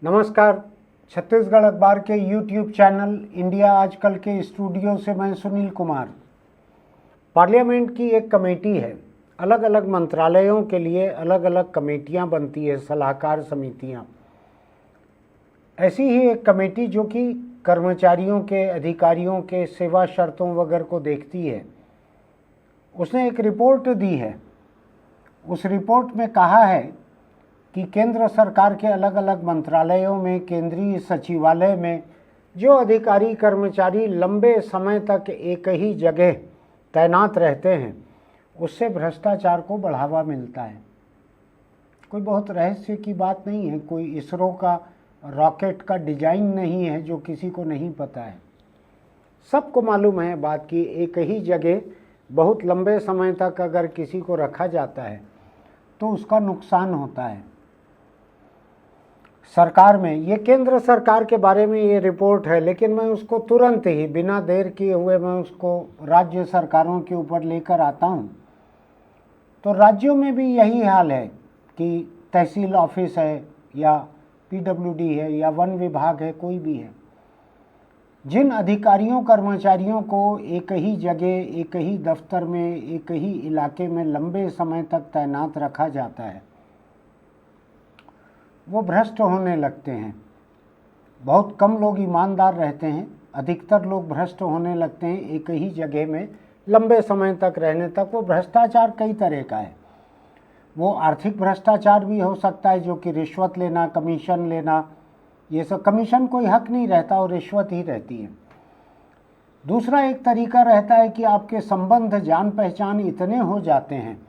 नमस्कार। छत्तीसगढ़ अखबार के यूट्यूब चैनल इंडिया आजकल के स्टूडियो से मैं सुनील कुमार। पार्लियामेंट की एक कमेटी है, अलग अलग मंत्रालयों के लिए अलग अलग कमेटियां बनती है, सलाहकार समितियां। ऐसी ही एक कमेटी जो कि कर्मचारियों के, अधिकारियों के सेवा शर्तों वगैरह को देखती है, उसने एक रिपोर्ट दी है। उस रिपोर्ट में कहा है कि केंद्र सरकार के अलग अलग मंत्रालयों में, केंद्रीय सचिवालय में जो अधिकारी कर्मचारी लंबे समय तक एक ही जगह तैनात रहते हैं, उससे भ्रष्टाचार को बढ़ावा मिलता है। कोई बहुत रहस्य की बात नहीं है, कोई इसरो का रॉकेट का डिजाइन नहीं है जो किसी को नहीं पता है। सबको मालूम है बात कि एक ही जगह बहुत लंबे समय तक अगर किसी को रखा जाता है तो उसका नुकसान होता है। सरकार में, ये केंद्र सरकार के बारे में ये रिपोर्ट है, लेकिन मैं उसको तुरंत ही बिना देर किए हुए मैं उसको राज्य सरकारों के ऊपर लेकर आता हूँ। तो राज्यों में भी यही हाल है कि तहसील ऑफिस है या पीडब्ल्यूडी है या वन विभाग है, कोई भी है, जिन अधिकारियों कर्मचारियों को एक ही जगह, एक ही दफ्तर में, एक ही इलाके में लंबे समय तक तैनात रखा जाता है, वो भ्रष्ट होने लगते हैं। बहुत कम लोग ईमानदार रहते हैं, अधिकतर लोग भ्रष्ट होने लगते हैं एक ही जगह में लंबे समय तक रहने तक। वो भ्रष्टाचार कई तरह का है। वो आर्थिक भ्रष्टाचार भी हो सकता है, जो कि रिश्वत लेना, कमीशन लेना, ये सब। कमीशन कोई हक नहीं रहता और रिश्वत ही रहती है। दूसरा एक तरीका रहता है कि आपके संबंध, जान पहचान इतने हो जाते हैं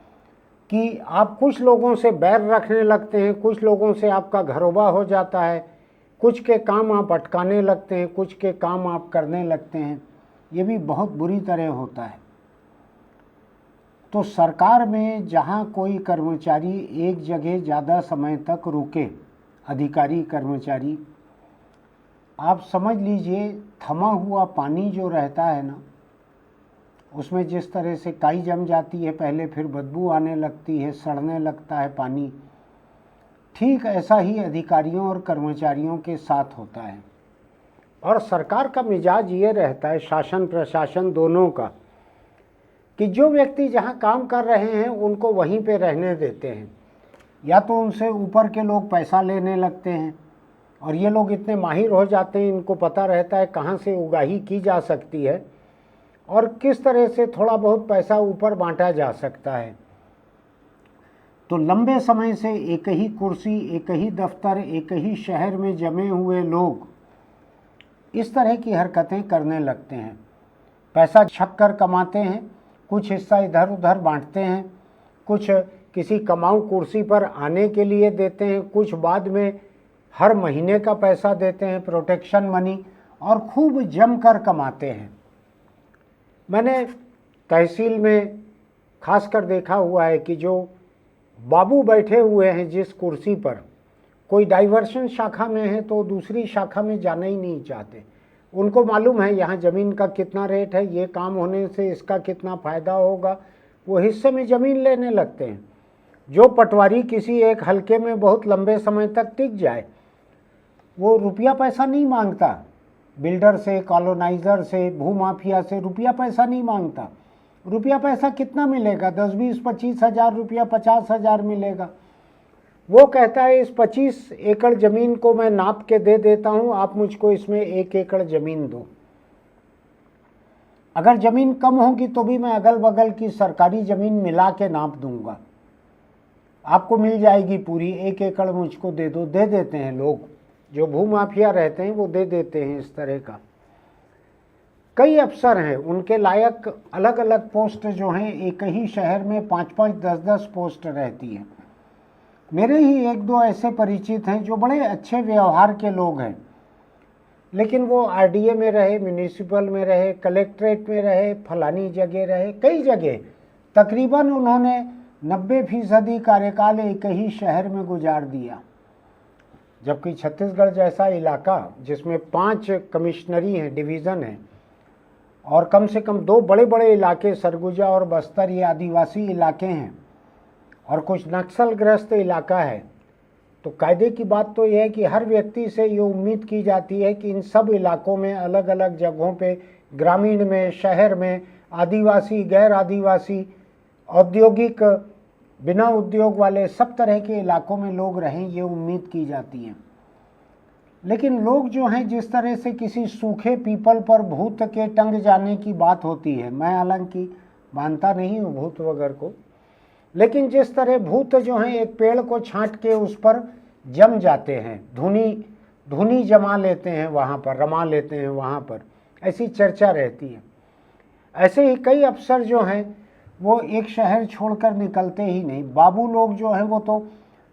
कि आप कुछ लोगों से बैर रखने लगते हैं, कुछ लोगों से आपका घरोबा हो जाता है, कुछ के काम आप अटकाने लगते हैं, कुछ के काम आप करने लगते हैं। ये भी बहुत बुरी तरह होता है। तो सरकार में जहाँ कोई कर्मचारी एक जगह ज़्यादा समय तक रुके, अधिकारी कर्मचारी, आप समझ लीजिए थमा हुआ पानी जो रहता है ना, उसमें जिस तरह से काई जम जाती है पहले, फिर बदबू आने लगती है, सड़ने लगता है पानी, ठीक ऐसा ही अधिकारियों और कर्मचारियों के साथ होता है। और सरकार का मिजाज ये रहता है, शासन प्रशासन दोनों का, कि जो व्यक्ति जहाँ काम कर रहे हैं उनको वहीं पे रहने देते हैं, या तो उनसे ऊपर के लोग पैसा लेने लगते हैं, और ये लोग इतने माहिर हो जाते हैं, इनको पता रहता है कहाँ से उगाही की जा सकती है और किस तरह से थोड़ा बहुत पैसा ऊपर बांटा जा सकता है। तो लंबे समय से एक ही कुर्सी, एक ही दफ्तर, एक ही शहर में जमे हुए लोग इस तरह की हरकतें करने लगते हैं। पैसा छक कर कमाते हैं, कुछ हिस्सा इधर उधर बांटते हैं, कुछ किसी कमाऊ कुर्सी पर आने के लिए देते हैं, कुछ बाद में हर महीने का पैसा देते हैं, प्रोटेक्शन मनी, और खूब जमकर कमाते हैं। मैंने तहसील में खासकर देखा हुआ है कि जो बाबू बैठे हुए हैं जिस कुर्सी पर, कोई डाइवर्शन शाखा में है तो दूसरी शाखा में जाना ही नहीं चाहते। उनको मालूम है यहाँ ज़मीन का कितना रेट है, ये काम होने से इसका कितना फ़ायदा होगा, वो हिस्से में ज़मीन लेने लगते हैं। जो पटवारी किसी एक हलके में बहुत लंबे समय तक टिक जाए, वो रुपया पैसा नहीं मांगता, बिल्डर से, कॉलोनाइज़र से, भूमाफिया से रुपया पैसा नहीं मांगता। रुपया पैसा कितना मिलेगा? 10, 20, 25 हज़ार रुपया, 50 हज़ार मिलेगा। वो कहता है इस 25 एकड़ ज़मीन को मैं नाप के दे देता हूँ, आप मुझको इसमें 1 एकड़ ज़मीन दो। अगर ज़मीन कम होगी तो भी मैं अगल बगल की सरकारी ज़मीन मिला के नाप दूंगा, आपको मिल जाएगी पूरी, 1 एकड़ मुझको दे दो। दे देते हैं लोग, जो भूमाफिया रहते हैं वो दे देते हैं इस तरह का। कई अफसर हैं, उनके लायक अलग अलग पोस्ट जो हैं, एक ही शहर में 5-5, 10-10 पोस्ट रहती हैं। मेरे ही 1-2 ऐसे परिचित हैं जो बड़े अच्छे व्यवहार के लोग हैं, लेकिन वो आरडीए में रहे, म्यूनिसिपल में रहे, कलेक्ट्रेट में रहे, फलानी जगह रहे, कई जगह। तकरीबन उन्होंने 90% कार्यकाल एक ही शहर में गुजार दिया। जबकि छत्तीसगढ़ जैसा इलाका जिसमें 5 कमिश्नरी हैं, डिवीज़न हैं, और कम से कम 2 बड़े बड़े इलाके, सरगुजा और बस्तर, ये आदिवासी इलाके हैं, और कुछ नक्सलग्रस्त इलाका है, तो कायदे की बात तो यह है कि हर व्यक्ति से ये उम्मीद की जाती है कि इन सब इलाकों में, अलग अलग जगहों पे, ग्रामीण में, शहर में, आदिवासी, गैर आदिवासी, औद्योगिक, बिना उद्योग वाले, सब तरह के इलाकों में लोग रहें, ये उम्मीद की जाती है। लेकिन लोग जो हैं, जिस तरह से किसी सूखे पीपल पर भूत के टंग जाने की बात होती है, मैं हालांकि मानता नहीं हूँ भूत वगैरह को, लेकिन जिस तरह भूत जो हैं एक पेड़ को छांट के उस पर जम जाते हैं, धुनी जमा लेते हैं वहाँ पर, रमा लेते हैं वहाँ पर, ऐसी चर्चा रहती है। ऐसे ही कई अफसर जो हैं वो एक शहर छोड़कर निकलते ही नहीं। बाबू लोग जो हैं वो तो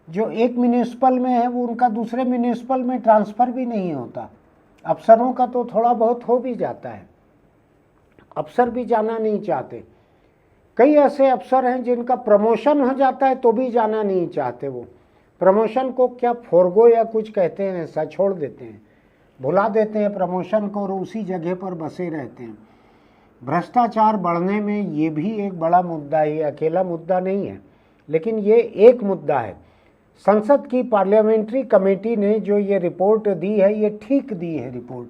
जो एक म्यूनिसिपल में है वो उनका दूसरे म्यूनिसिपल में ट्रांसफ़र भी नहीं होता। अफसरों का तो थोड़ा बहुत हो भी जाता है, अफसर भी जाना नहीं चाहते। कई ऐसे अफसर हैं जिनका प्रमोशन हो जाता है तो भी जाना नहीं चाहते। वो प्रमोशन को क्या फोरगो या कुछ कहते हैं, ऐसा छोड़ देते हैं, भुला देते हैं प्रमोशन को और उसी जगह पर बसे रहते हैं। भ्रष्टाचार बढ़ने में ये भी एक बड़ा मुद्दा है, अकेला मुद्दा नहीं है, लेकिन ये एक मुद्दा है। संसद की पार्लियामेंट्री कमेटी ने जो ये रिपोर्ट दी है, ये ठीक दी है रिपोर्ट।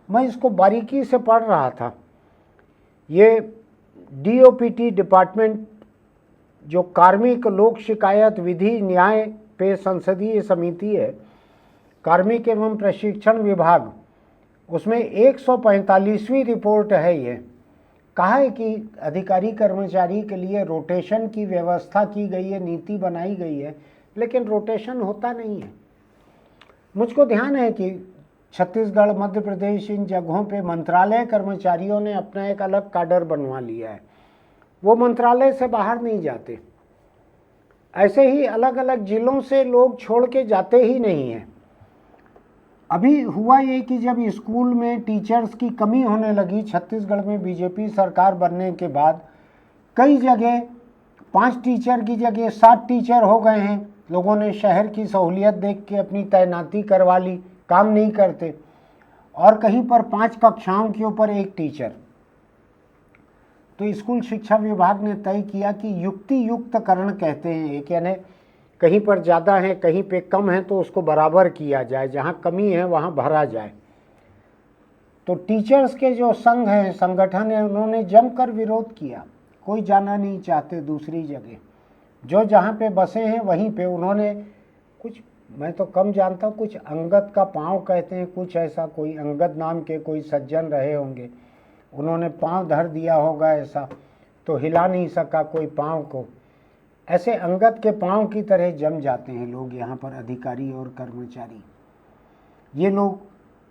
मैं इसको बारीकी से पढ़ रहा था। ये DOPT डिपार्टमेंट, जो कार्मिक लोक शिकायत विधि न्याय पे संसदीय समिति है, कार्मिक एवं प्रशिक्षण विभाग, उसमें 145वीं रिपोर्ट है। ये कहा है कि अधिकारी कर्मचारी के लिए रोटेशन की व्यवस्था की गई है, नीति बनाई गई है, लेकिन रोटेशन होता नहीं है। मुझको ध्यान है कि छत्तीसगढ़, मध्य प्रदेश, इन जगहों पे मंत्रालय कर्मचारियों ने अपना एक अलग काडर बनवा लिया है, वो मंत्रालय से बाहर नहीं जाते। ऐसे ही अलग अलग जिलों से लोग छोड़ के जाते ही नहीं हैं। अभी हुआ ये कि जब स्कूल में टीचर्स की कमी होने लगी छत्तीसगढ़ में बीजेपी सरकार बनने के बाद, कई जगह 5 टीचर की जगह 7 टीचर हो गए हैं। लोगों ने शहर की सहूलियत देख के अपनी तैनाती करवा ली, काम नहीं करते, और कहीं पर 5 कक्षाओं के ऊपर 1 टीचर। तो स्कूल शिक्षा विभाग ने तय किया कि युक्ति युक्तकरण कहते हैं एक, यानी कहीं पर ज़्यादा है, कहीं पे कम है, तो उसको बराबर किया जाए, जहाँ कमी है वहाँ भरा जाए। तो टीचर्स के जो संघ हैं, संगठन है, उन्होंने जमकर विरोध किया। कोई जाना नहीं चाहते दूसरी जगह, जो जहाँ पे बसे हैं वहीं पे उन्होंने कुछ, मैं तो कम जानता हूँ, कुछ अंगद का पाँव कहते हैं, कुछ ऐसा, कोई अंगद नाम के कोई सज्जन रहे होंगे, उन्होंने पाँव धर दिया होगा ऐसा, तो हिला नहीं सका कोई पाँव को। ऐसे अंगद के पाँव की तरह जम जाते हैं लोग यहाँ पर, अधिकारी और कर्मचारी। ये लोग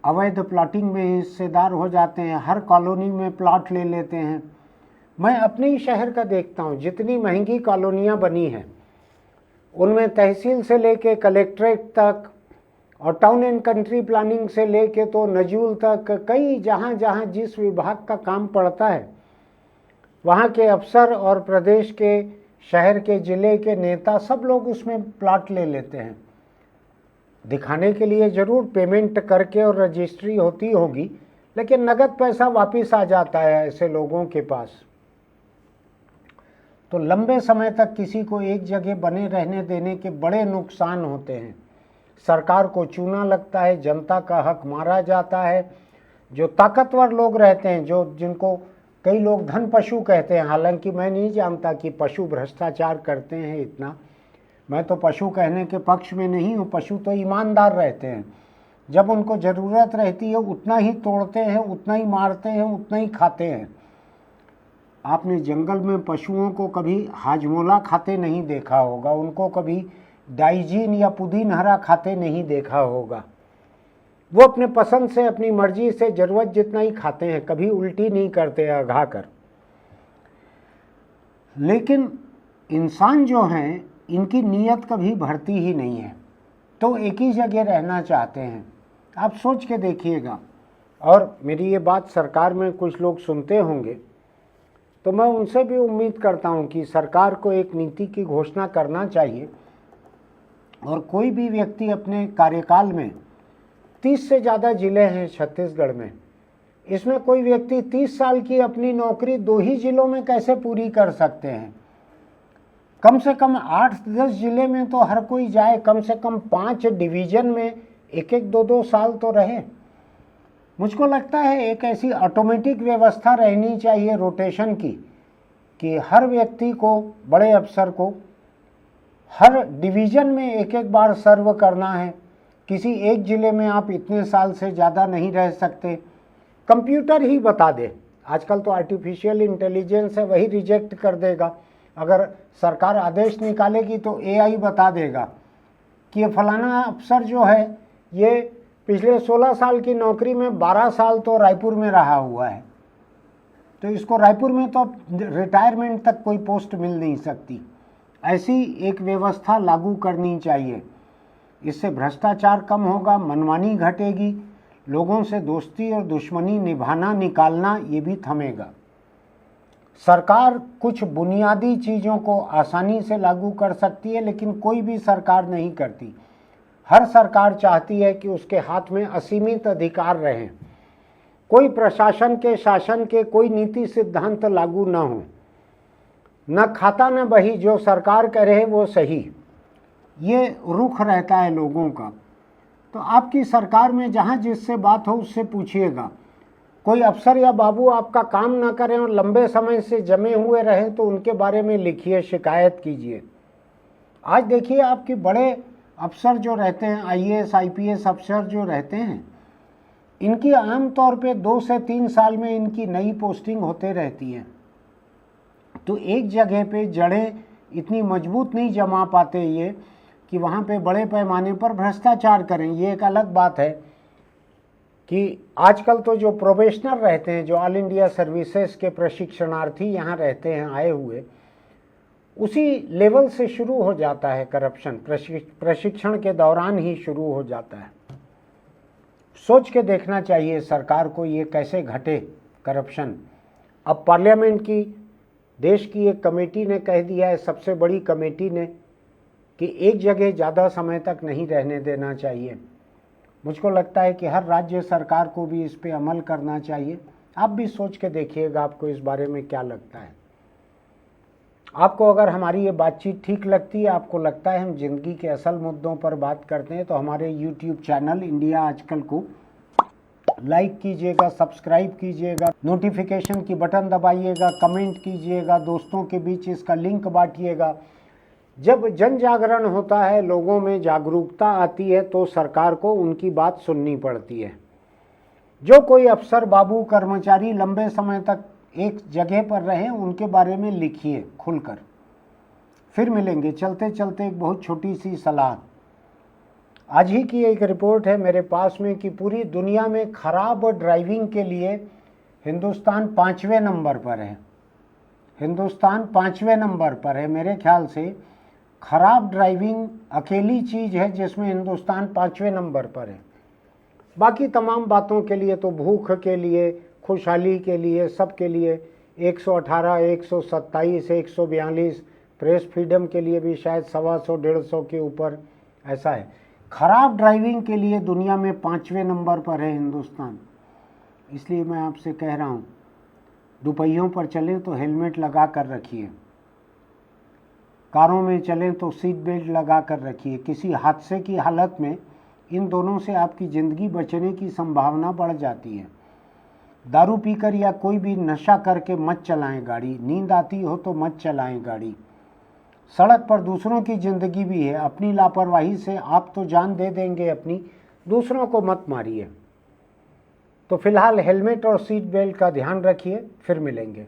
अवैध प्लॉटिंग में हिस्सेदार हो जाते हैं, हर कॉलोनी में प्लॉट ले लेते हैं। मैं अपने ही शहर का देखता हूँ, जितनी महंगी कॉलोनियाँ बनी हैं उनमें तहसील से लेके कलेक्ट्रेट तक और टाउन एंड कंट्री प्लानिंग से लेके तो नजूल तक, कई जहाँ जहाँ जिस विभाग का काम पड़ता है वहाँ के अफसर और प्रदेश के, शहर के, जिले के नेता, सब लोग उसमें प्लॉट ले लेते हैं। दिखाने के लिए ज़रूर पेमेंट करके और रजिस्ट्री होती होगी, लेकिन नगद पैसा वापस आ जाता है ऐसे लोगों के पास। तो लंबे समय तक किसी को एक जगह बने रहने देने के बड़े नुकसान होते हैं। सरकार को चूना लगता है, जनता का हक मारा जाता है। जो ताकतवर लोग रहते हैं, जिनको कई लोग धन पशु कहते हैं, हालांकि मैं नहीं जानता कि पशु भ्रष्टाचार करते हैं इतना, मैं तो पशु कहने के पक्ष में नहीं हूँ। पशु तो ईमानदार रहते हैं, जब उनको ज़रूरत रहती है उतना ही तोड़ते हैं, उतना ही मारते हैं, उतना ही खाते हैं। आपने जंगल में पशुओं को कभी हाजमोला खाते नहीं देखा होगा, उनको कभी डाइजीन या पुदीन हरा खाते नहीं देखा होगा। वो अपने पसंद से, अपनी मर्जी से ज़रूरत जितना ही खाते हैं, कभी उल्टी नहीं करते अघा कर। लेकिन इंसान जो हैं, इनकी नीयत कभी भरती ही नहीं है, तो एक ही जगह रहना चाहते हैं। आप सोच के देखिएगा। और मेरी ये बात सरकार में कुछ लोग सुनते होंगे, तो मैं उनसे भी उम्मीद करता हूं कि सरकार को एक नीति की घोषणा करना चाहिए और कोई भी व्यक्ति अपने कार्यकाल में, 30 से ज़्यादा ज़िले हैं छत्तीसगढ़ में, इसमें कोई व्यक्ति 30 साल की अपनी नौकरी 2 ही ज़िलों में कैसे पूरी कर सकते हैं? कम से कम 8-10 जिले में तो हर कोई जाए, कम से कम 5 डिवीज़न में 1-1, 2-2 साल तो रहे। मुझको लगता है एक ऐसी ऑटोमेटिक व्यवस्था रहनी चाहिए रोटेशन की, कि हर व्यक्ति को, बड़े अफसर को हर डिवीज़न में 1-1 बार सर्व करना है। किसी एक ज़िले में आप इतने साल से ज़्यादा नहीं रह सकते, कंप्यूटर ही बता दे। आजकल तो आर्टिफिशियल इंटेलिजेंस है, वही रिजेक्ट कर देगा। अगर सरकार आदेश निकालेगी तो एआई बता देगा कि ये फलाना अफसर जो है ये पिछले 16 साल की नौकरी में 12 साल तो रायपुर में रहा हुआ है, तो इसको रायपुर में तो रिटायरमेंट तक कोई पोस्ट मिल नहीं सकती। ऐसी एक व्यवस्था लागू करनी चाहिए। इससे भ्रष्टाचार कम होगा, मनमानी घटेगी, लोगों से दोस्ती और दुश्मनी निभाना निकालना ये भी थमेगा। सरकार कुछ बुनियादी चीज़ों को आसानी से लागू कर सकती है, लेकिन कोई भी सरकार नहीं करती। हर सरकार चाहती है कि उसके हाथ में असीमित अधिकार रहें, कोई प्रशासन के, शासन के कोई नीति सिद्धांत लागू न हो, न खाता न बही, जो सरकार कह रहे वो सही, ये रुख रहता है लोगों का। तो आपकी सरकार में जहाँ जिससे बात हो उससे पूछिएगा। कोई अफसर या बाबू आपका काम ना करें और लंबे समय से जमे हुए रहें तो उनके बारे में लिखिए, शिकायत कीजिए। आज देखिए आपके बड़े अफसर जो रहते हैं, आईएएस आईपीएस अफसर जो रहते हैं, इनकी आम तौर पे 2 से 3 साल में इनकी नई पोस्टिंग होते रहती है। तो एक जगह पे जड़ें इतनी मजबूत नहीं जमा पाते ये कि वहाँ पे बड़े पैमाने पर भ्रष्टाचार करें। ये एक अलग बात है कि आजकल तो जो प्रोबेशनर रहते हैं, जो ऑल इंडिया सर्विसेज के प्रशिक्षणार्थी यहाँ रहते हैं आए हुए, उसी लेवल से शुरू हो जाता है करप्शन, प्रशिक्षण के दौरान ही शुरू हो जाता है। सोच के देखना चाहिए सरकार को ये कैसे घटे करप्शन। अब पार्लियामेंट की, देश की एक कमेटी ने कह दिया है, सबसे बड़ी कमेटी ने, कि एक जगह ज़्यादा समय तक नहीं रहने देना चाहिए। मुझको लगता है कि हर राज्य सरकार को भी इस पे अमल करना चाहिए। आप भी सोच के देखिएगा आपको इस बारे में क्या लगता है। आपको अगर हमारी ये बातचीत ठीक लगती है, आपको लगता है हम जिंदगी के असल मुद्दों पर बात करते हैं, तो हमारे YouTube चैनल इंडिया आजकल को लाइक कीजिएगा, सब्सक्राइब कीजिएगा, नोटिफिकेशन की बटन दबाइएगा, कमेंट कीजिएगा, दोस्तों के बीच इसका लिंक बांटिएगा। जब जन जागरण होता है, लोगों में जागरूकता आती है, तो सरकार को उनकी बात सुननी पड़ती है। जो कोई अफसर, बाबू, कर्मचारी लंबे समय तक एक जगह पर रहें, उनके बारे में लिखिए खुलकर। फिर मिलेंगे। चलते चलते एक बहुत छोटी सी सलाह। आज ही की एक रिपोर्ट है मेरे पास में कि पूरी दुनिया में खराब ड्राइविंग के लिए हिंदुस्तान 5वें नंबर पर है। हिंदुस्तान 5वें नंबर पर है। मेरे ख्याल से खराब ड्राइविंग अकेली चीज़ है जिसमें हिंदुस्तान 5वें नंबर पर है। बाकी तमाम बातों के लिए तो, भूख के लिए, खुशहाली के लिए, सब के लिए 118, 127, 142, प्रेस फ्रीडम के लिए भी शायद 125, 150 के ऊपर ऐसा है। खराब ड्राइविंग के लिए दुनिया में 5वें नंबर पर है हिंदुस्तान। इसलिए मैं आपसे कह रहा हूँ, दुपहियों पर चलें तो हेलमेट लगा कर रखिए, कारों में चलें तो सीट बेल्ट लगा कर रखिए। किसी हादसे की हालत में इन दोनों से आपकी ज़िंदगी बचने की संभावना बढ़ जाती है। दारू पीकर या कोई भी नशा करके मत चलाएं गाड़ी। नींद आती हो तो मत चलाएं गाड़ी। सड़क पर दूसरों की ज़िंदगी भी है। अपनी लापरवाही से आप तो जान दे देंगे अपनी, दूसरों को मत मारिए। तो फिलहाल हेलमेट और सीट बेल्ट का ध्यान रखिए। फिर मिलेंगे।